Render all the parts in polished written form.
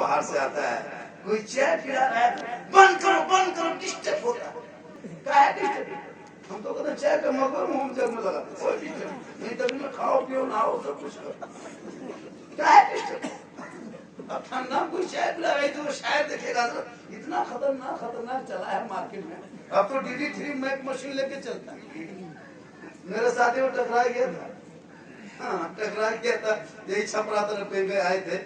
बाहर से आता है, कोई चाय पिला रहा है, बंद करो डिस्टर्ब होता है। क्या है डिस्टर्ब? हम तो कहते हैं चाय का मगर मुंह जग में लगा, कोई डिस्टर्ब नहीं, तभी में खाओ पियो नहाओ सब कुछ करो। क्या है डिस्टर्ब? अब ठंडा कोई चाय पिला रही तो शायद देखेगा तो इतना खतरनाक चला है मार्केट में। अब तो DD3 मैक मशीन लेके चलता है। मेरे साथी में टकरा गया था, हाँ टकरा गया था, यही छपरा तरफ पे आए थे,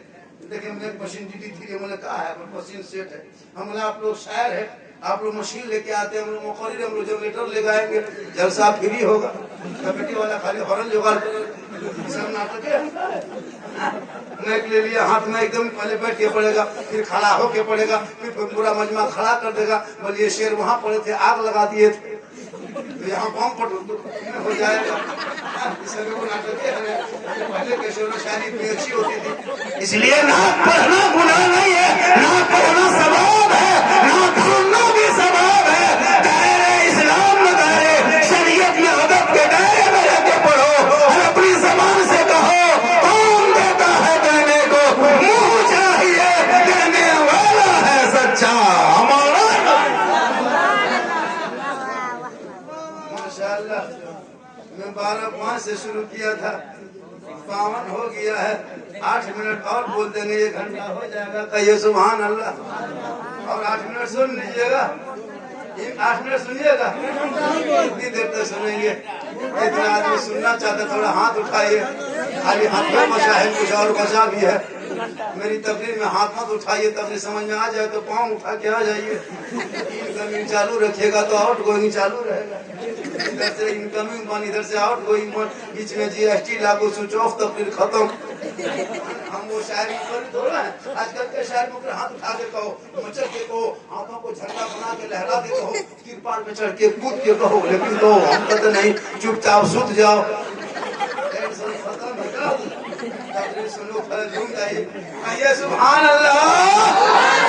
देखिए मैक मशीन DD3, हमने कहा है मशीन सेट है। हमने आप लोग शायर है, आप लोग मशीन लेके आते हैं, हम लोग मुखरी हम लोग जनरेटर ले आएंगे, जलसा फ्री होगा, कमेटी वाला खाली हॉर्न जुगाड़ सब नाटक है। मैक ले लिया हाथ में, एकदम पहले बैठ के पड़ेगा, फिर खड़ा होके पड़ेगा, फिर पूरा मजमा खड़ा कर देगा। बोलिए शेर वहां पड़े थे, आग लगा दिए थे, तो यहाँ बम हो जाएगा। पहले के शेर शायरी इतनी अच्छी होती थी, इसलिए ना पढ़ना गुनाह नहीं है, ना पढ़ना सवाब है, ना ढूंढना भी सवाब है। दायरे इस्लाम में, दायरे शरीयत में, अदब के दायरे में रहकर पढ़ो और अपनी जबान से कहो, कौन देता है देने को, मुंह चाहिए देने वाला है सच्चा हमारा। माशाअल्लाह, मैं 12:05 से शुरू किया था, 52 हो गया है, 8 मिनट और बोल देंगे 1 घंटा हो जाएगा। कहिए सुभान अल्लाह। और 8 मिनट सुन लीजिएगा, 8 मिनट सुनिएगा, कितनी देर तक सुनेंगे? इतना आदमी सुनना चाहते थोड़ा हाथ उठाइए, खाली हाथ में बचा है, कुछ और बचा भी है। मेरी तकरीर में हाथ मत उठाइए, तकरीर समझ में आ जाए तो पाँव उठा के आ जाइए। इनकमिंग चालू रखिएगा तो आउट गोइंग चालू रहेगा, इधर से इनकमिंग बन, इधर से आउट गोइंग बन, बीच में GST लागू, स्विच ऑफ, तकरीर खत्म। हम वो शायरी थोड़ा है, आजकल के शायर में हाथ उठा के कहो, मचल के कहो, हाथों को झंडा बना के लहरा के कहो, तिरपाल में चढ़ के कूद के कहो, लेकिन तो हम कहते नहीं, चुपचाप सूत जाओ। सुभान अल्लाह।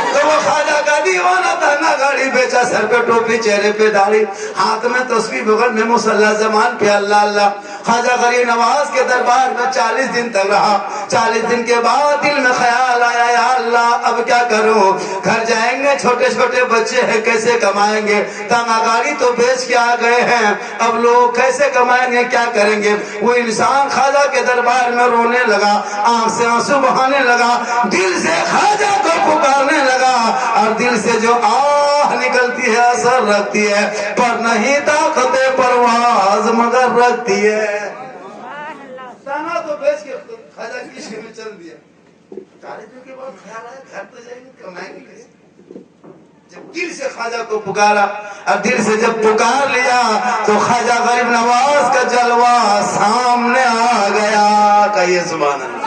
तो वो ख्वाजा का दीवाना था ना, गाड़ी बेचा, सर पे टोपी, चेहरे पे दाढ़ी, हाथ में तस्वीर, बगल में मुसल्ला, ज़बान पे अल्लाह अल्लाह। ख्वाजा गरीब नवाज के दरबार में 40 दिन तक रहा। 40 दिन के बाद दिल में ख्याल आया, या अल्लाह अब क्या करूं, घर जाएंगे, छोटे छोटे बच्चे हैं, कैसे कमाएंगे, तांगा गाड़ी तो बेच के आ गए हैं, अब लोग कैसे कमाएंगे, क्या करेंगे। वो इंसान ख्वाजा के दरबार में रोने लगा, आंख से आंसू बहाने लगा, दिल से ख्वाजा को पुकारने लगा, और दिल से जो आह निकलती है असर रखती है, पर नहीं ताकते परवाज मगर रखती है। ताना तो बेच के ख्वाजा की इश्क में चल दिया। 40 दिन के बाद ख्याल आया घर तो जाएंगे, कमाएंगे कैसे। जब दिल से ख्वाजा को पुकारा, और दिल से जब पुकार लिया तो ख्वाजा गरीब नवाज का जलवा सामने आ गया। कहिए सुभान अल्लाह।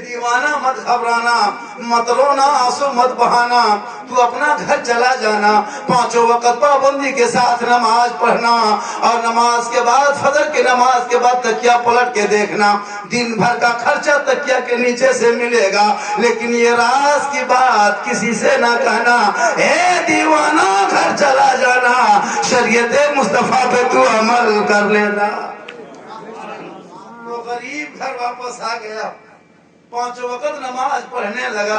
दीवाना मत घबराना, मत रोना, आंसू मत बहाना, तू अपना घर चला जाना, 5 वक्त पाबंदी के साथ नमाज पढ़ना, और नमाज के बाद, फजर की नमाज के बाद तकिया पलट के देखना। दिन भर का खर्चा तकिया के नीचे से मिलेगा, लेकिन ये राज की बात किसी से ना कहना। ए दीवाना घर चला जाना, शरीयत मुस्तफा पे तू अमल कर लेना। वो गरीब घर वापस आ गया, 5 वक्त नमाज पढ़ने लगा,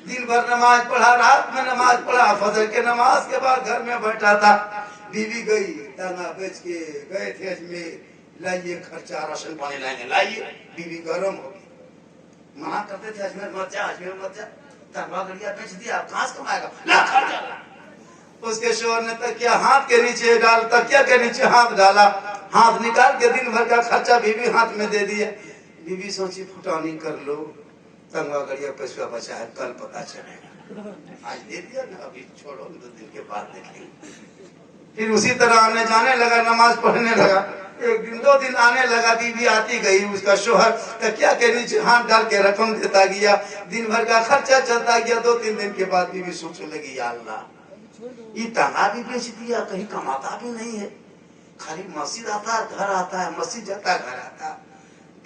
दिन भर नमाज पढ़ा, रात में नमाज पढ़ा, फजर के नमाज के बाद घर में बैठा था। बीवी गई, ताना बेच के गए थे अजमेर, लाइए खर्चा, राशन पानी लाएंगे, लाइए। बीवी गर्म हो गई, मना करते थे अजमेर मत जा, अजमेर मत जा, तनवा गड़िया बेच दिया, कहां से कमाएगा, ला खर्चा ला। उसके शोहर ने तकिया हाथ के नीचे डाल, तकिया के नीचे हाथ डाला, हाथ निकाल के दिन भर का खर्चा बीवी हाथ में दे दिया। बीवी सोची फुटानी कर लो, तंगवा गड़िया पैसा बचा है, कल पता चलेगा, आज दे दिया ना, अभी छोड़ो, 2 दिन के बाद देखेंगे। फिर उसी तरह आने जाने लगा, नमाज पढ़ने लगा। 1 दिन 2 दिन आने लगा, बीवी आती गई, उसका शोहर तकिया के नीचे हाथ डाल के रकम देता गया, दिन भर का खर्चा चलता गया। 2-3 दिन के बाद बीवी सोचने लगी, या अल्लाह, ये ताना भी बेच दिया, कहीं कमाता भी नहीं है, खाली मस्जिद आता है, घर आता है, मस्जिद जाता, घर आता,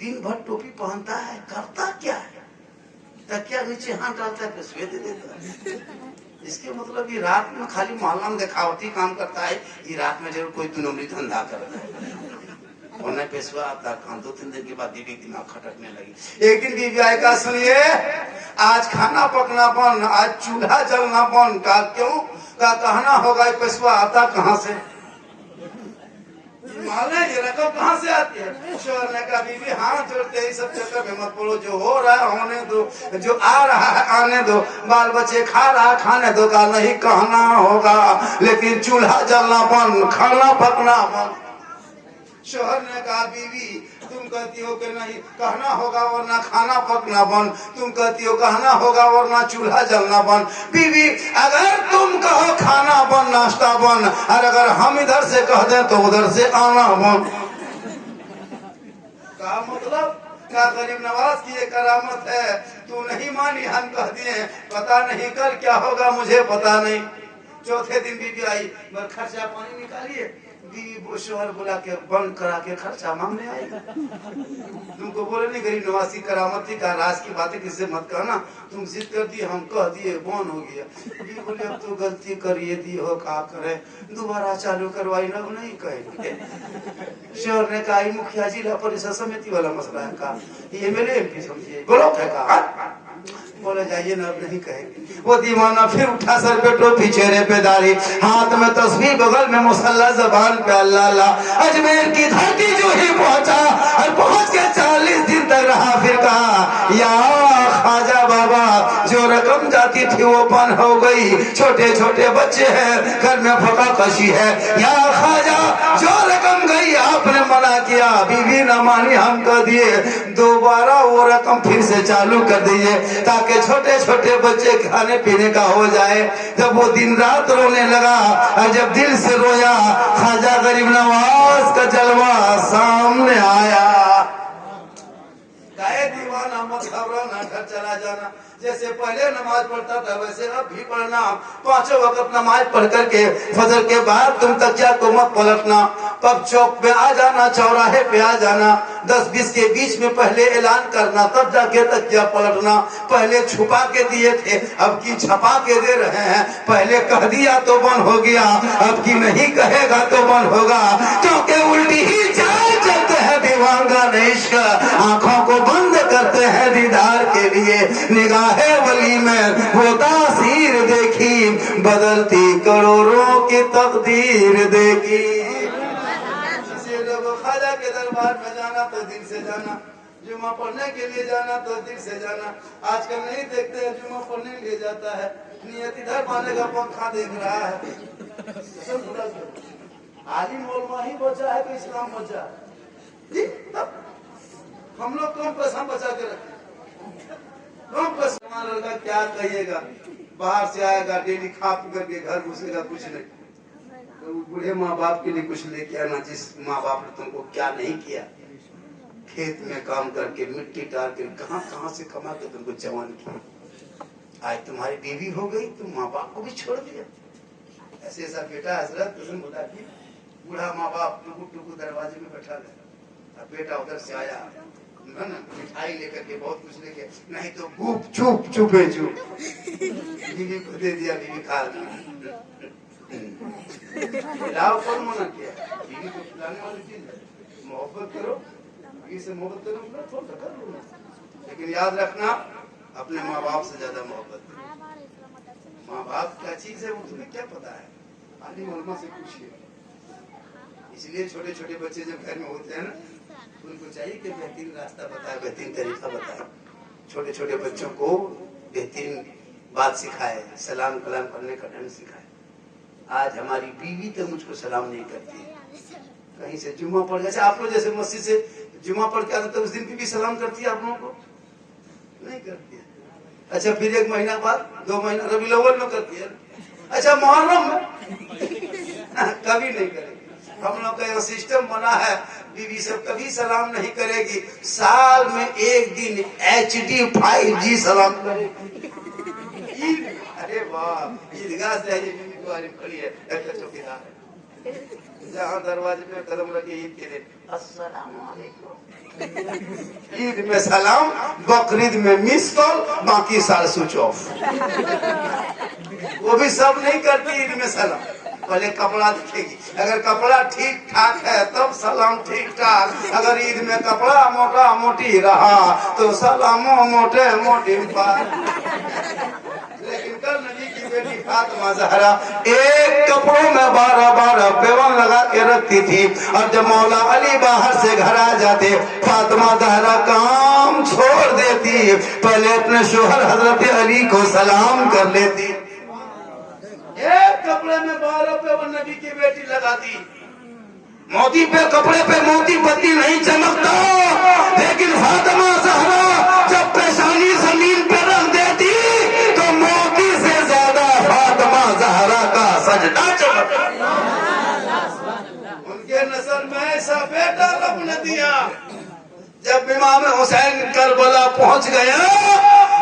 दिन भर टोपी पहनता है, करता क्या है, तकिया नीचे हाथ डालता है, पैसे दे देता है। इसके मतलब ये रात में खाली मोहल्ला में दिखावटी काम करता है, ये रात में जरूर कोई 2 नंबरी धंधा करता है। और पेशवा आता, 2-3 दिन के बाद बीवी दिमाग खटकने लगी। एक दिन बीवी आएगा, सुनिए आज खाना पकना बन, आज चूल्हा जलना बन। का क्यों? का कहना होगा पैसा आता कहाँ से? मालूम ये रकम कहाँ से आती है? शोहर ने कहा बीवी हाथ जोड़ते ही सब चक्कर में मत पड़ो, जो हो रहा है होने दो, जो आ रहा है आने दो, बाल बच्चे खा रहा है खाने दो। का नहीं कहना होगा, लेकिन चूल्हा जलना बंद, खाना पकना बंद। शोहर ने कहा बीवी तुम कहती हो कि नहीं कहना होगा वरना खाना पकना बंद, तुम कहती हो कहना होगा वरना चूल्हा जलना बंद। बीवी अगर तुम कहो खाना बंद नाश्ता बंद, और अगर हम इधर से कह दें तो उधर से आना बंद। का मतलब? क्या गरीब नवाज की ये करामत है? तू नहीं मानी, हम कह दिए पता नहीं कल क्या होगा मुझे पता नहीं। चौथे दिन बीवी आई, खर्चा पानी निकालिए। बीवी शोहर बुला के बंद करा के खर्चा मांगने आएगा। तुमको बोले नहीं गरीब नवाज की करामत थी, कहा राज की बातें किससे मत कहना, तुम जिद कर दी हम कह दिए बंद हो गया। बीवी बोले अब तो गलती करिए दी हो, का करे दोबारा चालू करवाई ना, नहीं कहेंगे। शोहर ने कहा मुखिया जिला परिषद समिति वाला मसला है, कहा ये मेरे एमपी समझिए बोलो क्या कहा। बोले जाइए ना, अब नहीं कहेंगे। वो दीवाना फिर उठा, सर पे टोपी चेहरे पे दाढ़ी, हाथ में तस्बीह, बगल में मुसल्ला, जबान पे अल्लाह। अजमेर की धरती जो ही पहुंचा और पहुंच के 40 दिन तक रहा। फिर कहा या ख्वाजा बाबा जो रकम जाती थी वो बंद हो गई, छोटे छोटे बच्चे हैं, घर में फका कशी है। या ख्वाजा जो रकम गई आपने मना किया, बीवी न मानी, हम कह दिए दोबारा वो रकम फिर से चालू कर दीजिए ताकि छोटे छोटे बच्चे खाने पीने का हो जाए। जब वो दिन रात रोने लगा और जब दिल से रोया, ख्वाजा गरीब नवाज का जलवा सामने आया। दीवाना मत घबराना, घर चला जाना। जैसे पहले नमाज पढ़ता था वैसे अब भी पढ़ना। 5 वक्त नमाज पढ़ करके फजर के बाद तुम तकिया को मत पलटना। पब चौक पे आ जाना, चौराहे पे आ जाना, 10-20 के बीच में पहले ऐलान करना, तब जाके तकिया पलटना। पहले छुपा के दिए थे, अब की छपा के दे रहे हैं। पहले कह दिया तो बंद हो गया, अब की नहीं कहेगा तो बंद होगा। क्योंकि उल्टी ही चाल चलते हैं दीवांगा इश्क, आंखों को बंद करते हैं दीदार के लिए। निगाहे वली में वो तासीर देखी, बदलती करोड़ों की तकदीर देखी। इसे लोगों ख्वाजा के दरबार में जाना तो दिल से जाना, जुमा पढ़ने के लिए जाना तो दिल से जाना। आजकल नहीं देखते हैं जुमा पढ़ने ले जाता है, नियत इधर माने का पंखा देख रहा है। आलिम उलमा ही बचा है तो इस्लाम बचा है। हम लोग कम पैसा बचा के रखे, कम पैसा। लड़का क्या कहिएगा, बाहर से आएगा डेली खा पी करके घर घुसेगा, कुछ नहीं। तो बूढ़े माँ बाप के लिए कुछ लेके आना, जिस माँ बाप ने तुमको क्या नहीं किया। खेत में काम करके मिट्टी डाल के कहाँ कहाँ से कमा के तुमको जवान किया। आज तुम्हारी बीवी हो गई, तुम माँ बाप को भी छोड़ दिया। ऐसे ऐसा बेटा हजरत कसम खुदा की, बूढ़ा माँ बाप टुकु टुकु दरवाजे में बैठा गया, बेटा उधर से आया मिठाई लेकर के, बहुत कुछ लेके, नहीं तो गुप चुप चुपे चुप बीवी को दे दिया। बीवी खा खिलाओ, कौन मना किया? बीवी को खिलाने वाली चीज है। मोहब्बत करो, बीवी से मोहब्बत करो, थोड़ा कर लो ना, लेकिन याद रखना अपने माँ बाप से ज्यादा मोहब्बत करो। माँ बाप क्या चीज है वो तुम्हें क्या पता है? आलिम उलमा से पूछिए। इसलिए छोटे छोटे बच्चे जब घर में होते हैं ना, उनको चाहिए कि बेहतरीन रास्ता बताए, बेहतरीन तरीका बताए। छोटे छोटे बच्चों को बेहतरीन बात सिखाए, सलाम कलाम करने का ढंग सिखाए। आज हमारी बीवी तो मुझको सलाम नहीं करती, कहीं से जुम्मा पढ़ जैसे आप लोग जैसे मस्जिद से जुम्मा पढ़ के आते तो उस दिन बीवी सलाम करती है, आप लोगों को नहीं करती है। अच्छा फिर 1 महीना बाद 2 महीना रबी अव्वल में करती है। अच्छा मुहर्रम में कभी नहीं करेगी। हम लोग का यह सिस्टम बना है, बीवी सब कभी सलाम नहीं करेगी, साल में 1 दिन HD 5G सलाम करेगी। अरे वाह, ईदगाह से बीवी को आलिम खड़ी है, चौकीदार है, जहाँ दरवाजे में कदम रखी ईद के दिन अस्सलाम वालेकुम। ईद में सलाम, बकरीद में मिस कॉल, बाकी साल स्विच ऑफ। वो भी सब नहीं करती ईद में सलाम। पहले कपड़ा दिखेगी, अगर कपड़ा ठीक ठाक है तब सलाम ठीक ठाक, अगर ईद में कपड़ा मोटा मोटी रहा तो सलामो मोटे मोटी पार। लेकिन कल नबी की बेटी फातिमा ज़हरा एक कपड़ों में 12-12 पेवन लगा के रखती थी, और जब मौला अली बाहर से घर आ जाते फातिमा ज़हरा काम छोड़ देती, पहले अपने शोहर हजरत अली को सलाम कर लेती। एक कपड़े में 12 पेवन नबी की बेटी लगाती। मोती पे कपड़े पे मोती पत्ती नहीं चमकता, लेकिन फातिमा ज़हरा जब पेशानी जमीन पे रख देती तो मोती से ज्यादा फातिमा ज़हरा का सजदा चमकता। उनके नस्ल में ऐसा बेटा रब ने दिया। जब इमाम हुसैन करबला पहुंच गया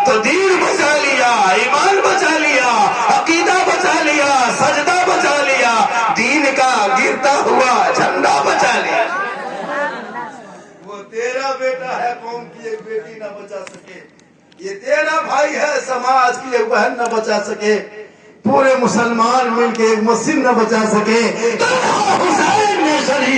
तो दीन बचा लिया, ईमान बचा लिया, अकीदा बचा लिया, सजदा बचा लिया, दीन का गिरता हुआ झंडा बचा लिया। वो तेरा बेटा है, कौम की एक बेटी न बचा सके, ये तेरा भाई है, समाज की एक बहन न बचा सके, पूरे मुसलमान मिलके एक मस्जिद न बचा सके, तो हुसैन ने शरीयत